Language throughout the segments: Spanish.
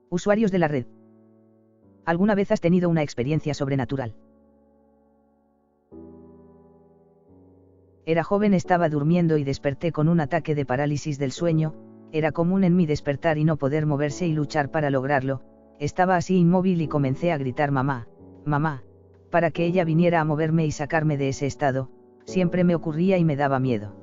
Usuarios de la red. ¿Alguna vez has tenido una experiencia sobrenatural? Era joven, estaba durmiendo y desperté con un ataque de parálisis del sueño. Era común en mí despertar y no poder moverse y luchar para lograrlo. Estaba así inmóvil y comencé a gritar mamá, mamá, para que ella viniera a moverme y sacarme de ese estado. Siempre me ocurría y me daba miedo.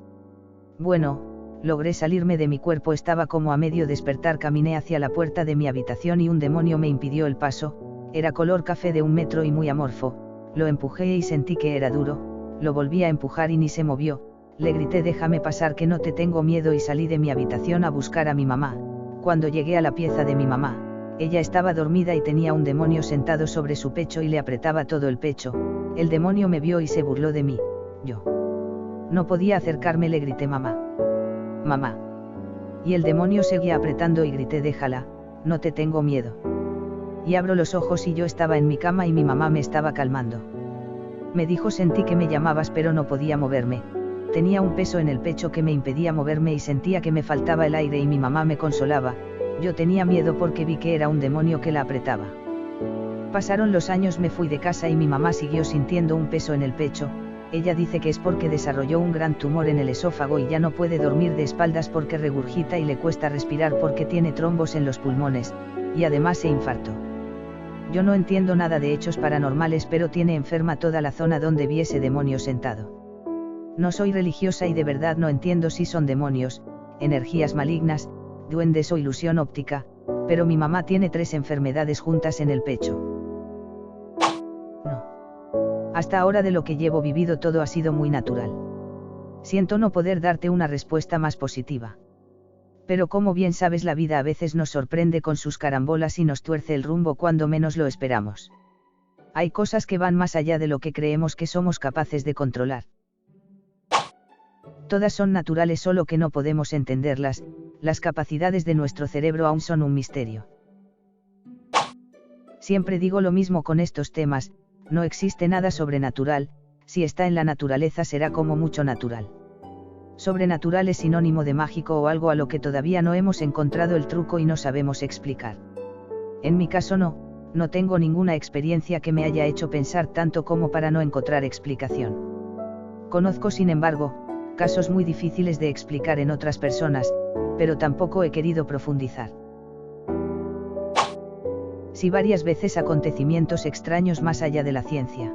Bueno, logré salirme de mi cuerpo, estaba como a medio despertar, caminé hacia la puerta de mi habitación y un demonio me impidió el paso. Era color café de 1 metro y muy amorfo. Lo empujé y sentí que era duro. Lo volví a empujar y ni se movió. Le grité déjame pasar, que no te tengo miedo, y salí de mi habitación a buscar a mi mamá. Cuando llegué a la pieza de mi mamá, ella estaba dormida y tenía un demonio sentado sobre su pecho y le apretaba todo el pecho. El demonio me vio y se burló de mí. Yo no podía acercarme, le grité mamá, mamá. Y el demonio seguía apretando y grité déjala, no te tengo miedo. Y abro los ojos y yo estaba en mi cama y mi mamá me estaba calmando. Me dijo sentí que me llamabas pero no podía moverme. Tenía un peso en el pecho que me impedía moverme y sentía que me faltaba el aire y mi mamá me consolaba. Yo tenía miedo porque vi que era un demonio que la apretaba. Pasaron los años, me fui de casa y mi mamá siguió sintiendo un peso en el pecho. Ella dice que es porque desarrolló un gran tumor en el esófago y ya no puede dormir de espaldas porque regurgita y le cuesta respirar porque tiene trombos en los pulmones, y además se infartó. Yo no entiendo nada de hechos paranormales, pero tiene enferma toda la zona donde vi ese demonio sentado. No soy religiosa y de verdad no entiendo si son demonios, energías malignas, duendes o ilusión óptica, pero mi mamá tiene 3 enfermedades juntas en el pecho. No. Hasta ahora de lo que llevo vivido todo ha sido muy natural. Siento no poder darte una respuesta más positiva. Pero como bien sabes, la vida a veces nos sorprende con sus carambolas y nos tuerce el rumbo cuando menos lo esperamos. Hay cosas que van más allá de lo que creemos que somos capaces de controlar. Todas son naturales, solo que no podemos entenderlas. Las capacidades de nuestro cerebro aún son un misterio. Siempre digo lo mismo con estos temas, no existe nada sobrenatural, si está en la naturaleza será como mucho natural. Sobrenatural es sinónimo de mágico o algo a lo que todavía no hemos encontrado el truco y no sabemos explicar. En mi caso no tengo ninguna experiencia que me haya hecho pensar tanto como para no encontrar explicación. Conozco, sin embargo, casos muy difíciles de explicar en otras personas, pero tampoco he querido profundizar. Sí, varias veces acontecimientos extraños más allá de la ciencia.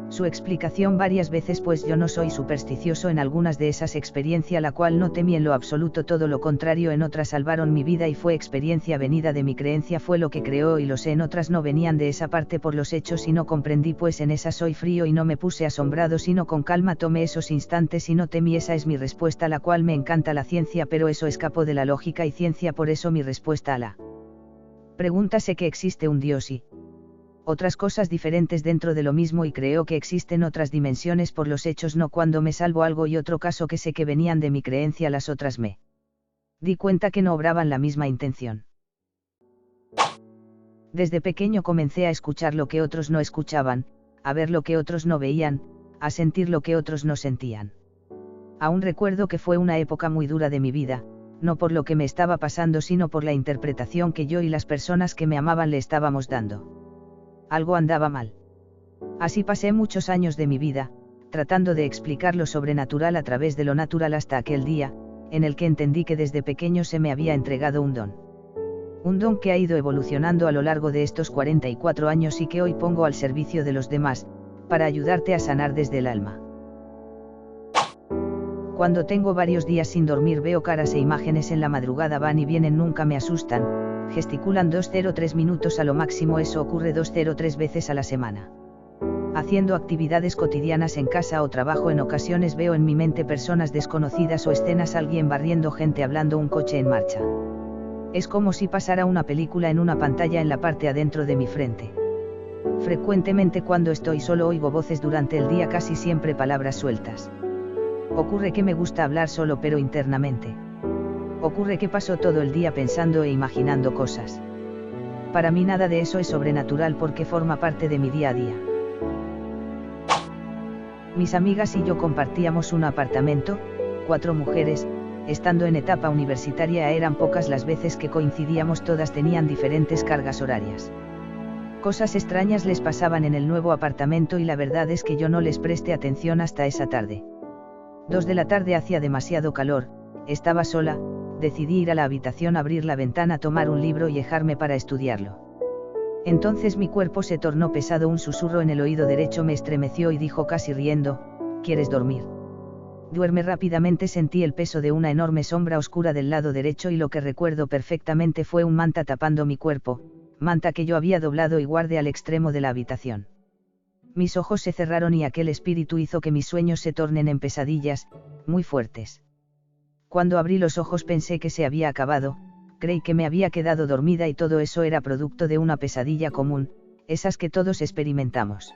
Su explicación varias veces, pues yo no soy supersticioso en algunas de esas experiencias, la cual no temí en lo absoluto, todo lo contrario, en otras salvaron mi vida y fue experiencia venida de mi creencia, fue lo que creó y lo sé, en otras no venían de esa parte por los hechos y no comprendí, pues en esa soy frío y no me puse asombrado sino con calma tomé esos instantes y no temí, esa es mi respuesta, la cual me encanta la ciencia pero eso escapó de la lógica y ciencia, por eso mi respuesta a la pregunta sé que existe un Dios y otras cosas diferentes dentro de lo mismo y creo que existen otras dimensiones por los hechos, no cuando me salvo algo, y otro caso que sé que venían de mi creencia, las otras me di cuenta que no obraban la misma intención. Desde pequeño comencé a escuchar lo que otros no escuchaban, a ver lo que otros no veían, a sentir lo que otros no sentían. Aún recuerdo que fue una época muy dura de mi vida, no por lo que me estaba pasando sino por la interpretación que yo y las personas que me amaban le estábamos dando. Algo andaba mal. Así pasé muchos años de mi vida, tratando de explicar lo sobrenatural a través de lo natural hasta aquel día, en el que entendí que desde pequeño se me había entregado un don. Un don que ha ido evolucionando a lo largo de estos 44 años y que hoy pongo al servicio de los demás, para ayudarte a sanar desde el alma. Cuando tengo varios días sin dormir veo caras e imágenes en la madrugada, van y vienen, nunca me asustan. Gesticulan 203 minutos a lo máximo, eso ocurre 203 veces a la semana. Haciendo actividades cotidianas en casa o trabajo, en ocasiones veo en mi mente personas desconocidas o escenas, alguien barriendo, gente hablando, un coche en marcha. Es como si pasara una película en una pantalla en la parte adentro de mi frente. Frecuentemente cuando estoy solo oigo voces durante el día, casi siempre palabras sueltas. Ocurre que me gusta hablar solo pero internamente. Ocurre que paso todo el día pensando e imaginando cosas. Para mí nada de eso es sobrenatural porque forma parte de mi día a día. Mis amigas y yo compartíamos un apartamento, 4 mujeres, estando en etapa universitaria eran pocas las veces que coincidíamos, todas tenían diferentes cargas horarias. Cosas extrañas les pasaban en el nuevo apartamento y la verdad es que yo no les presté atención hasta esa tarde. 2 de la tarde, hacía demasiado calor, estaba sola, decidí ir a la habitación, abrir la ventana, tomar un libro y dejarme para estudiarlo. Entonces mi cuerpo se tornó pesado, un susurro en el oído derecho me estremeció y dijo casi riendo: ¿quieres dormir? Duerme rápidamente. Sentí el peso de una enorme sombra oscura del lado derecho y lo que recuerdo perfectamente fue un manta tapando mi cuerpo, manta que yo había doblado y guardé al extremo de la habitación. Mis ojos se cerraron y aquel espíritu hizo que mis sueños se tornen en pesadillas, muy fuertes. Cuando abrí los ojos pensé que se había acabado, creí que me había quedado dormida y todo eso era producto de una pesadilla común, esas que todos experimentamos.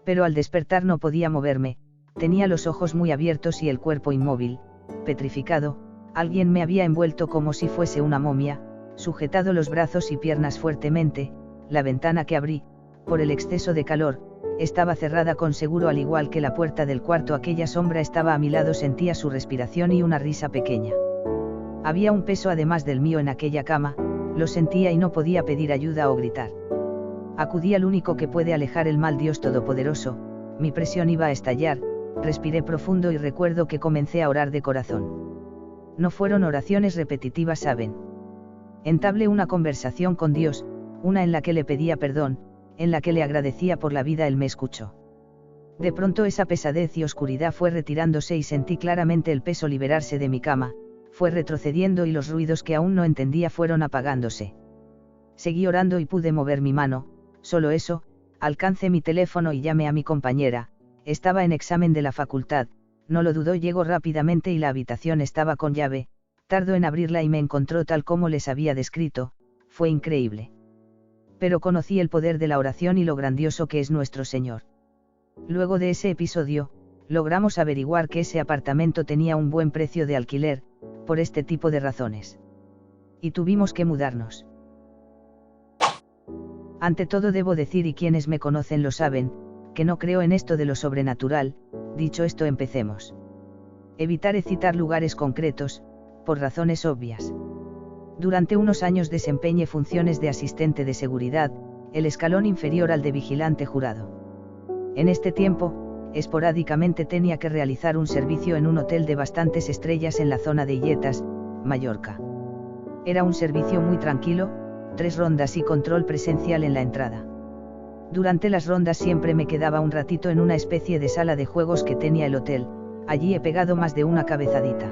Pero al despertar no podía moverme, tenía los ojos muy abiertos y el cuerpo inmóvil, petrificado. Alguien me había envuelto como si fuese una momia, sujetado los brazos y piernas fuertemente. La ventana que abrí, por el exceso de calor, estaba cerrada con seguro, al igual que la puerta del cuarto. Aquella sombra estaba a mi lado, sentía su respiración y una risa pequeña. Había un peso además del mío en aquella cama, lo sentía y no podía pedir ayuda o gritar. Acudí al único que puede alejar el mal, Dios Todopoderoso. Mi presión iba a estallar, respiré profundo y recuerdo que comencé a orar de corazón. No fueron oraciones repetitivas, ¿saben? Entablé una conversación con Dios, una en la que le pedía perdón, en la que le agradecía por la vida. Él me escuchó. De pronto esa pesadez y oscuridad fue retirándose y sentí claramente el peso liberarse de mi cama, fue retrocediendo y los ruidos que aún no entendía fueron apagándose. Seguí orando y pude mover mi mano, solo eso. Alcancé mi teléfono y llamé a mi compañera, estaba en examen de la facultad, no lo dudó, llegó rápidamente y la habitación estaba con llave, tardó en abrirla y me encontró tal como les había descrito, fue increíble. Pero conocí el poder de la oración y lo grandioso que es nuestro Señor. Luego de ese episodio, logramos averiguar que ese apartamento tenía un buen precio de alquiler, por este tipo de razones. Y tuvimos que mudarnos. Ante todo debo decir, y quienes me conocen lo saben, que no creo en esto de lo sobrenatural. Dicho esto, empecemos. Evitaré citar lugares concretos, por razones obvias. Durante unos años desempeñé funciones de asistente de seguridad, el escalón inferior al de vigilante jurado. En este tiempo, esporádicamente tenía que realizar un servicio en un hotel de bastantes estrellas en la zona de Illetas, Mallorca. Era un servicio muy tranquilo, 3 rondas y control presencial en la entrada. Durante las rondas siempre me quedaba un ratito en una especie de sala de juegos que tenía el hotel, allí he pegado más de una cabezadita.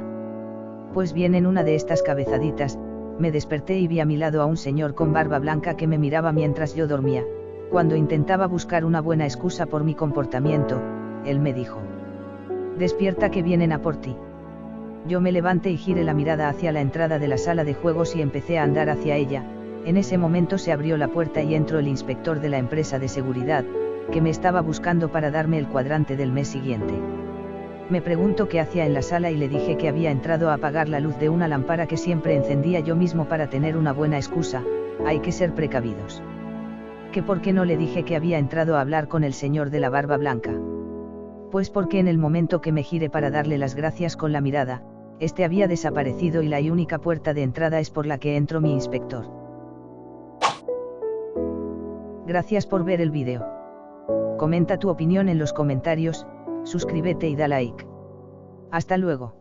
Pues bien, en una de estas cabezaditas, me desperté y vi a mi lado a un señor con barba blanca que me miraba mientras yo dormía. Cuando intentaba buscar una buena excusa por mi comportamiento, él me dijo: «Despierta, que vienen a por ti». Yo me levanté y giré la mirada hacia la entrada de la sala de juegos y empecé a andar hacia ella. En ese momento se abrió la puerta y entró el inspector de la empresa de seguridad, que me estaba buscando para darme el cuadrante del mes siguiente. Me preguntó qué hacía en la sala y le dije que había entrado a apagar la luz de una lámpara que siempre encendía yo mismo para tener una buena excusa. Hay que ser precavidos. ¿Que por qué no le dije que había entrado a hablar con el señor de la barba blanca? Pues porque en el momento que me giré para darle las gracias con la mirada, este había desaparecido y la única puerta de entrada es por la que entró mi inspector. Gracias por ver el vídeo. Comenta tu opinión en los comentarios, suscríbete y da like. Hasta luego.